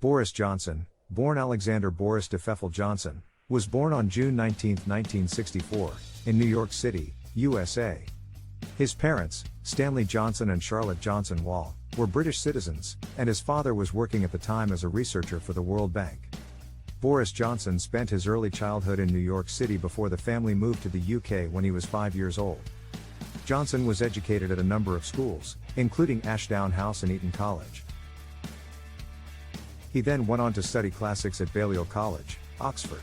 Boris Johnson, born Alexander Boris de Pfeffel Johnson, was born on June 19, 1964, in New York City, USA. His parents, Stanley Johnson and Charlotte Johnson Wall, were British citizens, and his father was working at the time as a researcher for the World Bank. Boris Johnson spent his early childhood in New York City before the family moved to the UK when he was 5 years old. Johnson was educated at a number of schools, including Ashdown House and Eton College. He then went on to study classics at Balliol College, Oxford.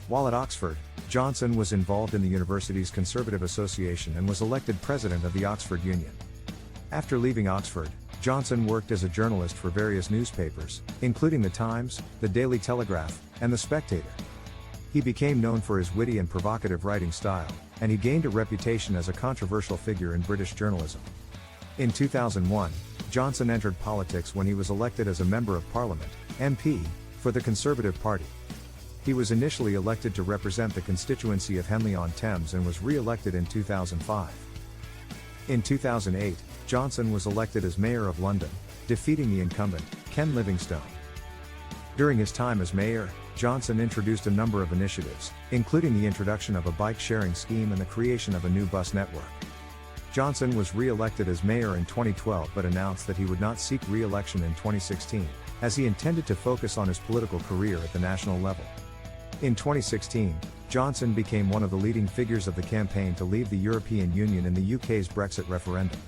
While at Oxford, Johnson was involved in the university's Conservative Association and was elected president of the Oxford Union. After leaving Oxford, Johnson worked as a journalist for various newspapers, including The Times, The Daily Telegraph, and The Spectator. He became known for his witty and provocative writing style, and he gained a reputation as a controversial figure in British journalism. In 2001, Johnson entered politics when he was elected as a Member of Parliament, MP, for the Conservative Party. He was initially elected to represent the constituency of Henley-on-Thames and was re-elected in 2005. In 2008, Johnson was elected as Mayor of London, defeating the incumbent, Ken Livingstone. During his time as mayor, Johnson introduced a number of initiatives, including the introduction of a bike-sharing scheme and the creation of a new bus network. Johnson was re-elected as mayor in 2012 but announced that he would not seek re-election in 2016, as he intended to focus on his political career at the national level. In 2016, Johnson became one of the leading figures of the campaign to leave the European Union in the UK's Brexit referendum.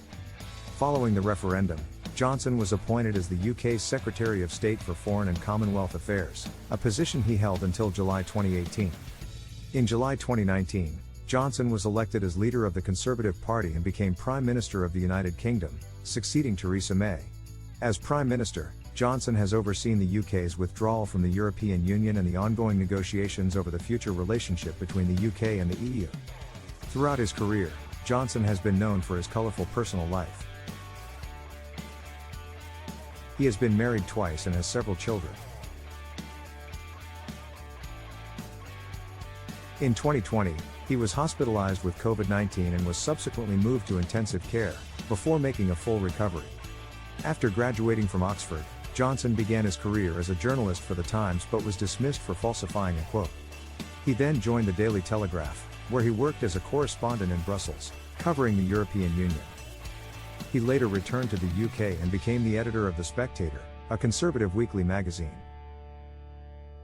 Following the referendum, Johnson was appointed as the UK's Secretary of State for Foreign and Commonwealth Affairs, a position he held until July 2018. In July 2019, Johnson was elected as leader of the Conservative Party and became Prime Minister of the United Kingdom, succeeding Theresa May. As Prime Minister, Johnson has overseen the UK's withdrawal from the European Union and the ongoing negotiations over the future relationship between the UK and the EU. Throughout his career, Johnson has been known for his colourful personal life. He has been married twice and has several children. In 2020, he was hospitalized with COVID-19 and was subsequently moved to intensive care, before making a full recovery. After graduating from Oxford, Johnson began his career as a journalist for The Times but was dismissed for falsifying a quote. He then joined the Daily Telegraph, where he worked as a correspondent in Brussels, covering the European Union. He later returned to the UK and became the editor of The Spectator, a conservative weekly magazine.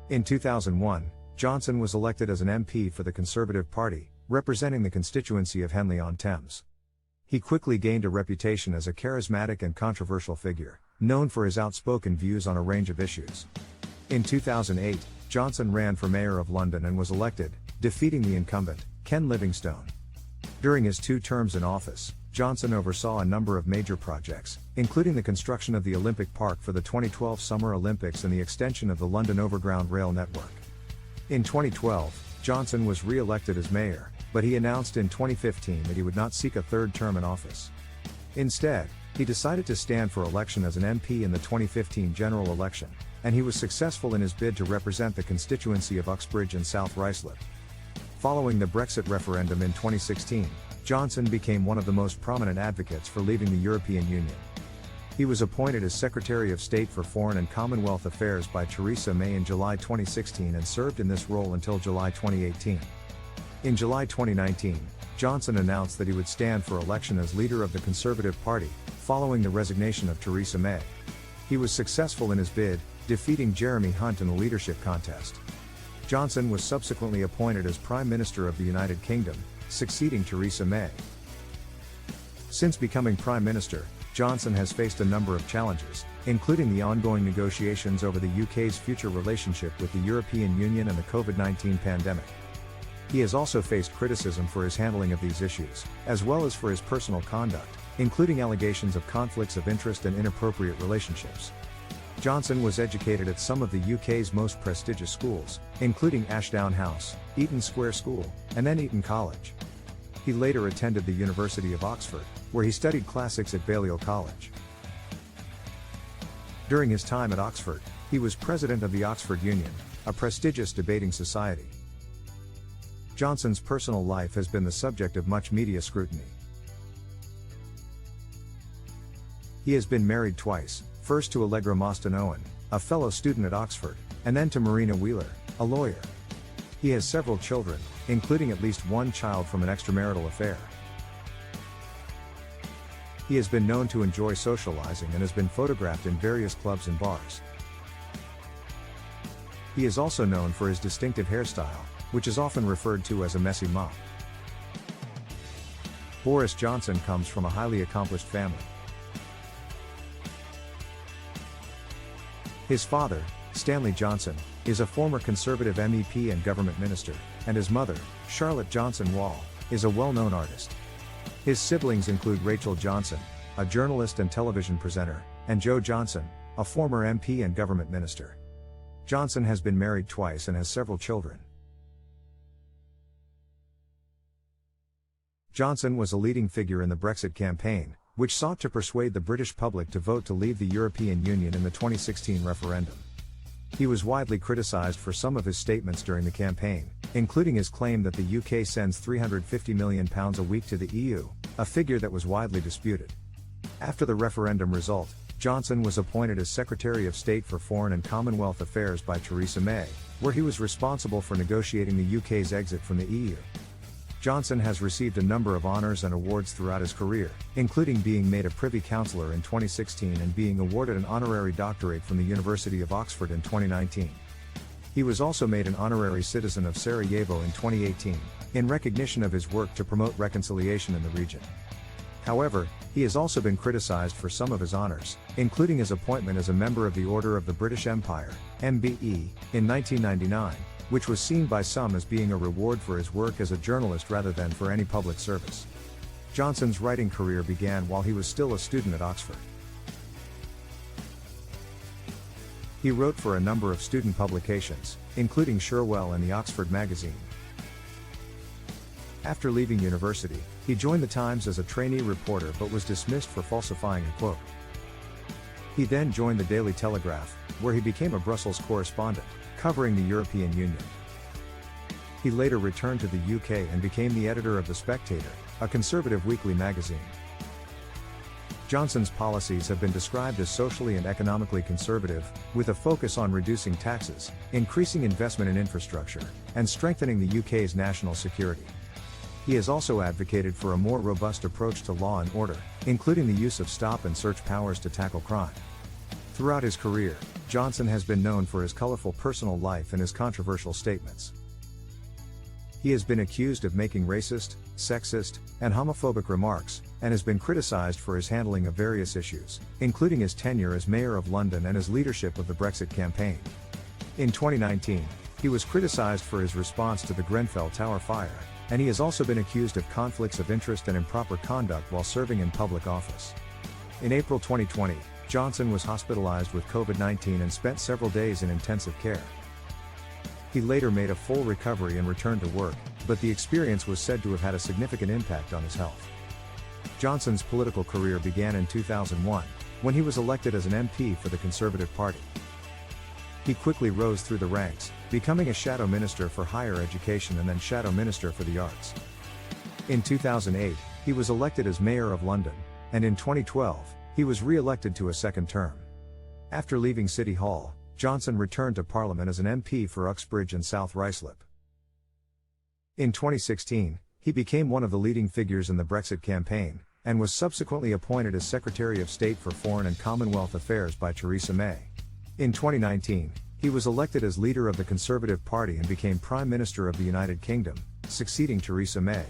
In 2001, Johnson was elected as an MP for the Conservative Party, representing the constituency of Henley-on-Thames. He quickly gained a reputation as a charismatic and controversial figure, known for his outspoken views on a range of issues. In 2008, Johnson ran for Mayor of London and was elected, defeating the incumbent, Ken Livingstone. During his 2 terms in office, Johnson oversaw a number of major projects, including the construction of the Olympic Park for the 2012 Summer Olympics and the extension of the London Overground Rail network. In 2012, Johnson was re-elected as mayor, but he announced in 2015 that he would not seek a 3rd term in office. Instead, he decided to stand for election as an MP in the 2015 general election, and he was successful in his bid to represent the constituency of Uxbridge and South Ruislip. Following the Brexit referendum in 2016, Johnson became one of the most prominent advocates for leaving the European Union. He was appointed as Secretary of State for Foreign and Commonwealth Affairs by Theresa May in July 2016 and served in this role until July 2018. In July 2019, Johnson announced that he would stand for election as leader of the Conservative Party, following the resignation of Theresa May. He was successful in his bid, defeating Jeremy Hunt in the leadership contest. Johnson was subsequently appointed as Prime Minister of the United Kingdom, succeeding Theresa May. Since becoming Prime Minister, Johnson has faced a number of challenges, including the ongoing negotiations over the UK's future relationship with the European Union and the COVID-19 pandemic. He has also faced criticism for his handling of these issues, as well as for his personal conduct, including allegations of conflicts of interest and inappropriate relationships. Johnson was educated at some of the UK's most prestigious schools, including Ashdown House, Eton Square School, and then Eton College. He later attended the University of Oxford, where he studied classics at Balliol College. During his time at Oxford, he was president of the Oxford Union, a prestigious debating society. Johnson's personal life has been the subject of much media scrutiny. He has been married twice, first to Allegra Mostyn Owen, a fellow student at Oxford, and then to Marina Wheeler, a lawyer. He has several children, including at least one child from an extramarital affair. He has been known to enjoy socializing and has been photographed in various clubs and bars. He is also known for his distinctive hairstyle, which is often referred to as a messy mop. Boris Johnson comes from a highly accomplished family. His father, Stanley Johnson, is a former Conservative MEP and government minister, and his mother, Charlotte Johnson Wall, is a well-known artist. His siblings include Rachel Johnson, a journalist and television presenter, and Joe Johnson, a former MP and government minister. Johnson has been married twice and has several children. Johnson was a leading figure in the Brexit campaign, which sought to persuade the British public to vote to leave the European Union in the 2016 referendum. He was widely criticised for some of his statements during the campaign, including his claim that the UK sends £350 million a week to the EU, a figure that was widely disputed. After the referendum result, Johnson was appointed as Secretary of State for Foreign and Commonwealth Affairs by Theresa May, where he was responsible for negotiating the UK's exit from the EU. Johnson has received a number of honours and awards throughout his career, including being made a Privy Councillor in 2016 and being awarded an honorary doctorate from the University of Oxford in 2019. He was also made an honorary citizen of Sarajevo in 2018, in recognition of his work to promote reconciliation in the region. However, he has also been criticised for some of his honours, including his appointment as a member of the Order of the British Empire, MBE, in 1999, which was seen by some as being a reward for his work as a journalist rather than for any public service. Johnson's writing career began while he was still a student at Oxford. He wrote for a number of student publications, including Sherwell and the Oxford Magazine. After leaving university, he joined the Times as a trainee reporter but was dismissed for falsifying a quote. He then joined the Daily Telegraph, where he became a Brussels correspondent, covering the European Union. He later returned to the UK and became the editor of The Spectator, a conservative weekly magazine. Johnson's policies have been described as socially and economically conservative, with a focus on reducing taxes, increasing investment in infrastructure, and strengthening the UK's national security. He has also advocated for a more robust approach to law and order, including the use of stop and search powers to tackle crime. Throughout his career, Johnson has been known for his colorful personal life and his controversial statements. He has been accused of making racist, sexist, and homophobic remarks, and has been criticized for his handling of various issues, including his tenure as Mayor of London and his leadership of the Brexit campaign. In 2019, he was criticized for his response to the Grenfell Tower fire, and he has also been accused of conflicts of interest and improper conduct while serving in public office. In April 2020, Johnson was hospitalized with COVID-19 and spent several days in intensive care. He later made a full recovery and returned to work, but the experience was said to have had a significant impact on his health. Johnson's political career began in 2001, when he was elected as an MP for the Conservative Party. He quickly rose through the ranks, becoming a shadow minister for higher education and then shadow minister for the arts. In 2008, he was elected as Mayor of London, and in 2012, he was re-elected to a second term. After leaving City Hall, Johnson returned to Parliament as an MP for Uxbridge and South Ruislip. In 2016, he became one of the leading figures in the Brexit campaign, and was subsequently appointed as Secretary of State for Foreign and Commonwealth Affairs by Theresa May. In 2019, he was elected as leader of the Conservative Party and became Prime Minister of the United Kingdom, succeeding Theresa May.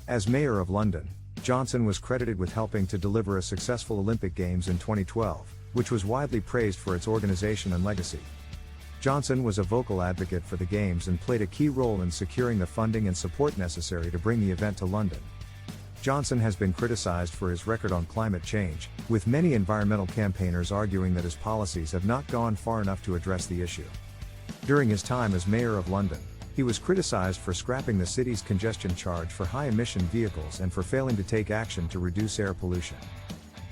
As Mayor of London, Johnson was credited with helping to deliver a successful Olympic Games in 2012, which was widely praised for its organization and legacy. Johnson was a vocal advocate for the Games and played a key role in securing the funding and support necessary to bring the event to London. Johnson has been criticized for his record on climate change, with many environmental campaigners arguing that his policies have not gone far enough to address the issue. During his time as Mayor of London, he was criticized for scrapping the city's congestion charge for high-emission vehicles and for failing to take action to reduce air pollution.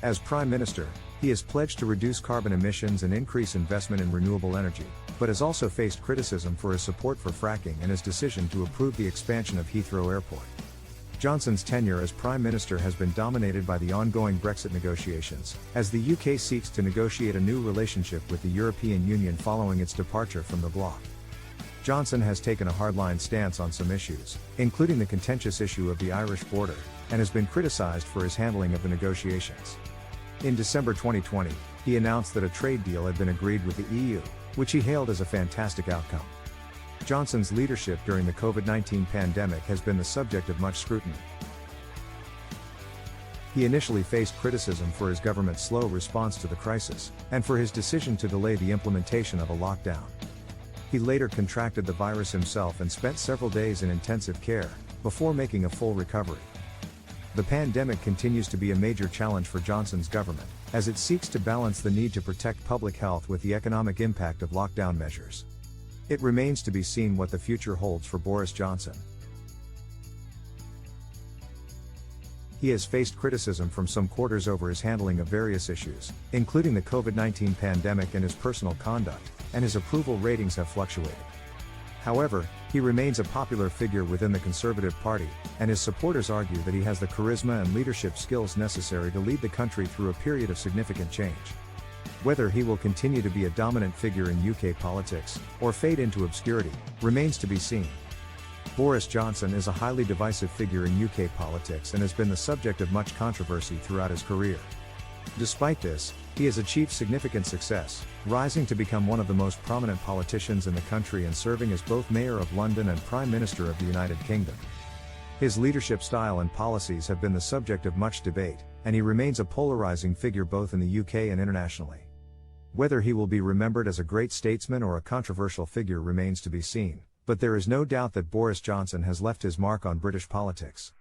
As Prime Minister, he has pledged to reduce carbon emissions and increase investment in renewable energy, but has also faced criticism for his support for fracking and his decision to approve the expansion of Heathrow Airport. Johnson's tenure as Prime Minister has been dominated by the ongoing Brexit negotiations, as the UK seeks to negotiate a new relationship with the European Union following its departure from the bloc. Johnson has taken a hardline stance on some issues, including the contentious issue of the Irish border, and has been criticised for his handling of the negotiations. In December 2020, he announced that a trade deal had been agreed with the EU, which he hailed as a fantastic outcome. Johnson's leadership during the COVID-19 pandemic has been the subject of much scrutiny. He initially faced criticism for his government's slow response to the crisis, and for his decision to delay the implementation of a lockdown. He later contracted the virus himself and spent several days in intensive care, before making a full recovery. The pandemic continues to be a major challenge for Johnson's government, as it seeks to balance the need to protect public health with the economic impact of lockdown measures. It remains to be seen what the future holds for Boris Johnson. He has faced criticism from some quarters over his handling of various issues, including the COVID-19 pandemic and his personal conduct, and his approval ratings have fluctuated. However, he remains a popular figure within the Conservative Party, and his supporters argue that he has the charisma and leadership skills necessary to lead the country through a period of significant change. Whether he will continue to be a dominant figure in UK politics, or fade into obscurity, remains to be seen. Boris Johnson is a highly divisive figure in UK politics and has been the subject of much controversy throughout his career. Despite this, he has achieved significant success, rising to become one of the most prominent politicians in the country and serving as both Mayor of London and Prime Minister of the United Kingdom. His leadership style and policies have been the subject of much debate, and he remains a polarizing figure both in the UK and internationally. Whether he will be remembered as a great statesman or a controversial figure remains to be seen, but there is no doubt that Boris Johnson has left his mark on British politics.